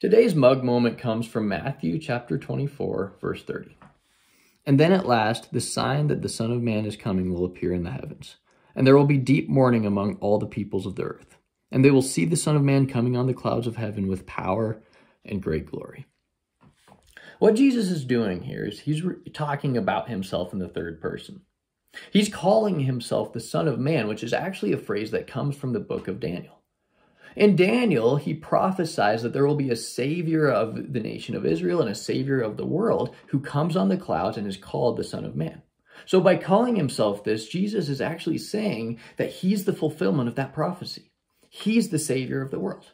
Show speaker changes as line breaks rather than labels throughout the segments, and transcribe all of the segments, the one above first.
Today's mug moment comes from Matthew chapter 24, verse 30. And then at last, the sign that the Son of Man is coming will appear in the heavens. And there will be deep mourning among all the peoples of the earth. And they will see the Son of Man coming on the clouds of heaven with power and great glory. What Jesus is doing here is he's talking about himself in the third person. He's calling himself the Son of Man, which is actually a phrase that comes from the book of Daniel. In Daniel, he prophesies that there will be a savior of the nation of Israel and a savior of the world who comes on the clouds and is called the Son of Man. So by calling himself this, Jesus is actually saying that he's the fulfillment of that prophecy. He's the savior of the world.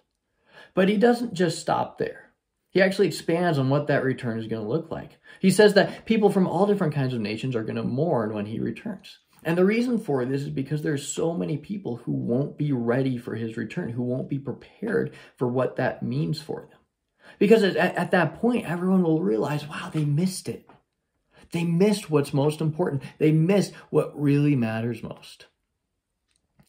But he doesn't just stop there. He actually expands on what that return is going to look like. He says that people from all different kinds of nations are going to mourn when he returns. And the reason for this is because there's so many people who won't be ready for his return, who won't be prepared for what that means for them. Because at that point, everyone will realize, wow, they missed it. They missed what's most important. They missed what really matters most.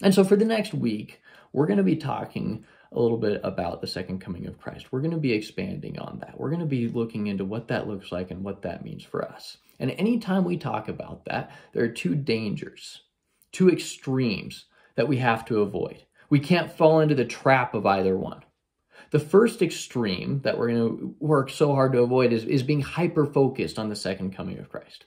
And so for the next week, we're going to be talking a little bit about the second coming of Christ. We're going to be expanding on that. We're going to be looking into what that looks like and what that means for us. And anytime we talk about that, there are two dangers, two extremes that we have to avoid. We can't fall into the trap of either one. The first extreme that we're going to work so hard to avoid is being hyper-focused on the second coming of Christ.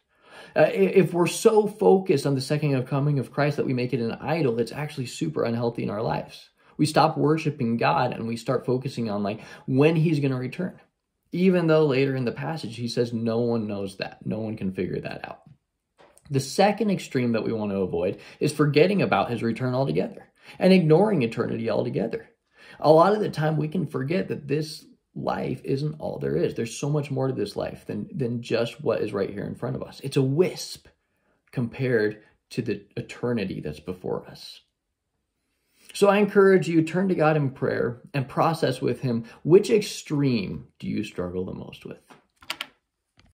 If we're so focused on the second coming of Christ that we make it an idol, it's actually super unhealthy in our lives. We stop worshiping God and we start focusing on when he's going to return. Even though later in the passage, he says no one knows that. No one can figure that out. The second extreme that we want to avoid is forgetting about his return altogether and ignoring eternity altogether. A lot of the time we can forget that this life isn't all there is. There's so much more to this life than just what is right here in front of us. It's a wisp compared to the eternity that's before us. So I encourage you, turn to God in prayer and process with him, which extreme do you struggle the most with?